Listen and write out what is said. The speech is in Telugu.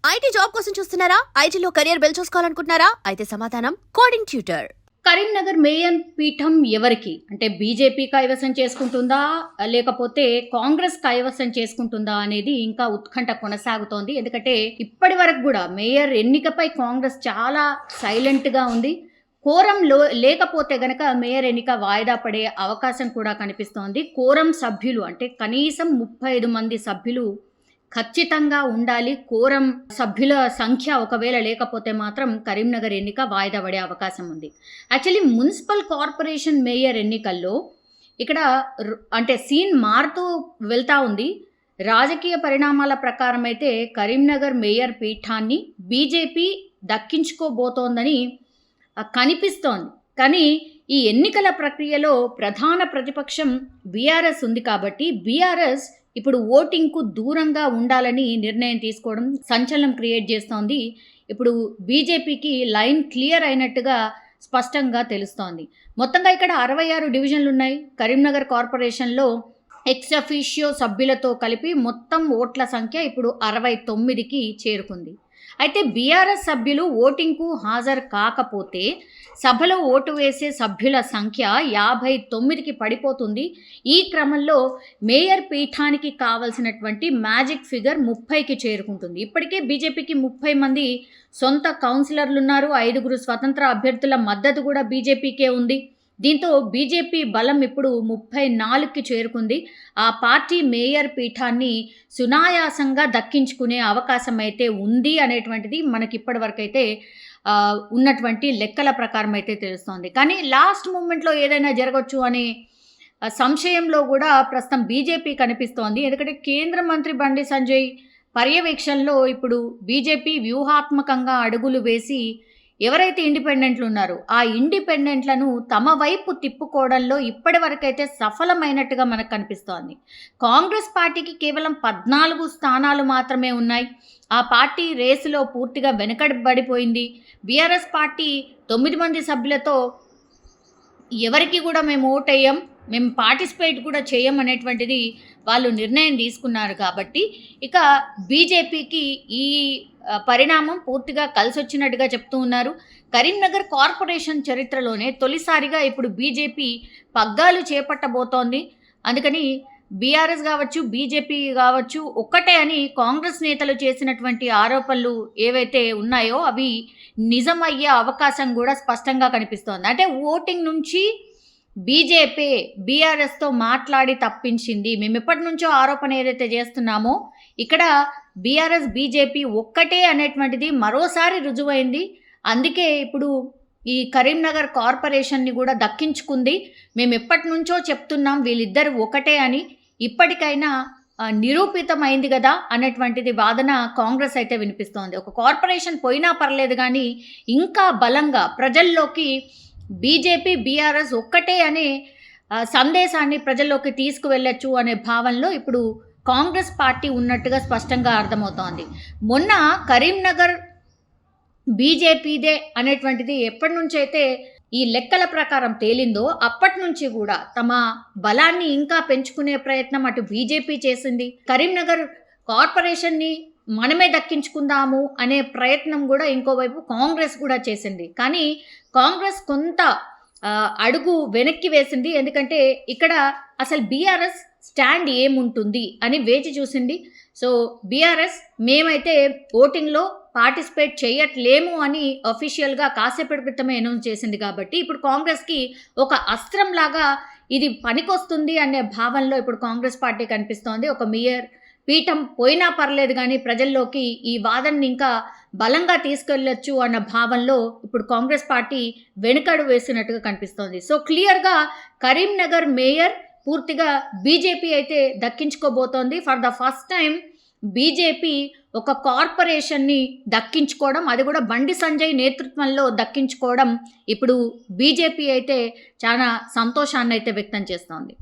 ఐటీ జాబ్ కోసం చూస్తున్నారా? ఐటీలో కెరియర్ బిల్డ్ చూసుకోవాలనుకుంటున్నారా? అయితే సమాధానం కోడింగ్ ట్యూటర్. కరీంనగర్ మేయర్ పీఠం ఎవరికి అంటే బీజేపీ కైవసం చేసుకుంటుందా లేకపోతే కాంగ్రెస్ కైవసం చేసుకుంటుందా అనేది ఇంకా ఉత్కంఠ కొనసాగుతోంది. ఎందుకంటే ఇప్పటి వరకు కూడా మేయర్ ఎన్నికపై కాంగ్రెస్ చాలా సైలెంట్గా ఉంది. కోరం లేకపోతే గనక మేయర్ ఎన్నిక వాయిదా పడే అవకాశం కూడా కనిపిస్తోంది. కోరం సభ్యులు అంటే కనీసం 35 మంది సభ్యులు ఖచ్చితంగా ఉండాలి. కోరం సభ్యుల సంఖ్య ఒకవేళ లేకపోతే మాత్రం కరీంనగర్ ఎన్నిక వాయిదా పడే అవకాశం ఉంది. యాక్చువల్లీ మున్సిపల్ కార్పొరేషన్ మేయర్ ఎన్నికల్లో ఇక్కడ అంటే సీన్ మారుతూ వెళ్తూ ఉంది. రాజకీయ పరిణామాల ప్రకారం అయితే కరీంనగర్ మేయర్ పీఠాన్ని బీజేపీ దక్కించుకోబోతోందని కనిపిస్తోంది. కానీ ఈ ఎన్నికల ప్రక్రియలో ప్రధాన ప్రతిపక్షం బీఆర్ఎస్ ఉంది కాబట్టి బీఆర్ఎస్ ఇప్పుడు ఓటింగ్కు దూరంగా ఉండాలని నిర్ణయం తీసుకోవడం సంచలనం క్రియేట్ చేస్తోంది. ఇప్పుడు బీజేపీకి లైన్ క్లియర్ అయినట్టుగా స్పష్టంగా తెలుస్తోంది. మొత్తంగా ఇక్కడ 66 డివిజన్లు ఉన్నాయి. కరీంనగర్ కార్పొరేషన్లో ఎక్స్ అఫీషియో సభ్యులతో కలిపి మొత్తం ఓట్ల సంఖ్య ఇప్పుడు 69కి చేరుకుంది. అయితే బీఆర్ఎస్ సభ్యులు ఓటింగ్కు హాజరు కాకపోతే సభలో ఓటు వేసే సభ్యుల సంఖ్య 59కి పడిపోతుంది. ఈ క్రమంలో మేయర్ పీఠానికి కావలసినటువంటి మ్యాజిక్ ఫిగర్ 30కి చేరుకుంటుంది. ఇప్పటికే బీజేపీకి 30 మంది సొంత కౌన్సిలర్లు ఉన్నారు. 5 స్వతంత్ర అభ్యర్థుల మద్దతు కూడా బీజేపీకే ఉంది. దీంతో బీజేపీ బలం ఇప్పుడు 34కి చేరుకుంది. ఆ పార్టీ మేయర్ పీఠాన్ని సునాయాసంగా దక్కించుకునే అవకాశం అయితే ఉంది అనేటువంటిది మనకి ఇప్పటివరకు అయితే ఉన్నటువంటి లెక్కల ప్రకారం అయితే తెలుస్తోంది. కానీ లాస్ట్ మూమెంట్లో ఏదైనా జరగవచ్చు అనే సంశయంలో కూడా ప్రస్తుతం బీజేపీ కనిపిస్తోంది. ఎందుకంటే కేంద్ర మంత్రి బండి సంజయ్ పర్యవేక్షణలో ఇప్పుడు బీజేపీ వ్యూహాత్మకంగా అడుగులు వేసి ఎవరైతే ఇండిపెండెంట్లు ఉన్నారో ఆ ఇండిపెండెంట్లను తమ వైపు తిప్పుకోవడంలో ఇప్పటి వరకైతే సఫలమైనట్టుగా మనకు కనిపిస్తోంది. కాంగ్రెస్ పార్టీకి కేవలం 14 స్థానాలు మాత్రమే ఉన్నాయి. ఆ పార్టీ రేసులో పూర్తిగా వెనకబడిపోయింది. బీఆర్ఎస్ పార్టీ 9 మంది సభ్యులతో ఎవరికి కూడా మేము ఓటేయం, మేము పార్టిసిపేట్ కూడా చేయం అనేటువంటిది వాళ్ళు నిర్ణయం తీసుకున్నారు. కాబట్టి ఇక బీజేపీకి ఈ పరిణామం పూర్తిగా కలిసి వచ్చినట్టుగా చెప్తూ ఉన్నారు. కరీంనగర్ కార్పొరేషన్ చరిత్రలోనే తొలిసారిగా ఇప్పుడు బీజేపీ పగ్గాలు చేపట్టబోతోంది. అందుకని బీఆర్ఎస్ కావచ్చు, బీజేపీ కావచ్చు ఒక్కటే అని కాంగ్రెస్ నేతలు చేసినటువంటి ఆరోపణలు ఏవైతే ఉన్నాయో అవి నిజమయ్యే అవకాశం కూడా స్పష్టంగా కనిపిస్తోంది. అంటే ఓటింగ్ నుంచి బీజేపీ బీఆర్ఎస్తో మాట్లాడి తప్పించింది. మేము ఎప్పటి నుంచో ఆరోపణ ఏదైతే చేస్తున్నామో ఇక్కడ బీఆర్ఎస్ బీజేపీ ఒక్కటే అనేటువంటిది మరోసారి రుజువైంది. అందుకే ఇప్పుడు ఈ కరీంనగర్ కార్పొరేషన్ని కూడా దక్కించుకుంది. మేము ఎప్పటి నుంచో చెప్తున్నాం వీళ్ళిద్దరు ఒకటే అని, ఇప్పటికైనా నిరూపితమైంది కదా అనేటువంటిది వాదన కాంగ్రెస్ అయితే వినిపిస్తోంది. ఒక కార్పొరేషన్ పోయినా పర్లేదు కానీ ఇంకా బలంగా ప్రజల్లోకి బీజేపీ బీఆర్ఎస్ ఒక్కటే అనే సందేశాన్ని ప్రజల్లోకి తీసుకువెళ్ళచ్చు అనే భావనలో ఇప్పుడు కాంగ్రెస్ పార్టీ ఉన్నట్టుగా స్పష్టంగా అర్థమవుతోంది. మొన్న కరీంనగర్ బీజేపీదే అనేటువంటిది ఎప్పటి నుంచి అయితే ఈ లెక్కల ప్రకారం తేలిందో అప్పటి నుంచి కూడా తమ బలాన్ని ఇంకా పెంచుకునే ప్రయత్నం అటు బీజేపీ చేసింది. కరీంనగర్ కార్పొరేషన్ని మనమే దక్కించుకుందాము అనే ప్రయత్నం కూడా ఇంకోవైపు కాంగ్రెస్ కూడా చేసింది. కానీ కాంగ్రెస్ కొంత అడుగు వెనక్కి వేసింది. ఎందుకంటే ఇక్కడ అసలు బీఆర్ఎస్ స్టాండ్ ఏముంటుంది అని వేచి చూసింది. సో బీఆర్ఎస్ మేమైతే ఓటింగ్లో పార్టిసిపేట్ చేయట్లేము అని అఫీషియల్గా కాసేపటి క్రితమే అనౌన్స్ చేసింది. కాబట్టి ఇప్పుడు కాంగ్రెస్కి ఒక అస్త్రంలాగా ఇది పనికొస్తుంది అనే భావనలో ఇప్పుడు కాంగ్రెస్ పార్టీ కనిపిస్తోంది. ఒక మేయర్ పీఠం పోయినా పర్లేదు కానీ ప్రజల్లోకి ఈ వాదనని ఇంకా బలంగా తీసుకెళ్ళొచ్చు అన్న భావనలో ఇప్పుడు కాంగ్రెస్ పార్టీ వెనుకడు వేసినట్టుగా కనిపిస్తోంది. సో క్లియర్గా కరీంనగర్ మేయర్ పూర్తిగా బీజేపీ అయితే దక్కించుకోబోతోంది. For the first time BJP ఒక కార్పొరేషన్ని దక్కించుకోవడం, అది కూడా బండి సంజయ్ నేతృత్వంలో దక్కించుకోవడం ఇప్పుడు బీజేపీ అయితే చాలా సంతోషాన్ని అయితే వ్యక్తం చేస్తోంది.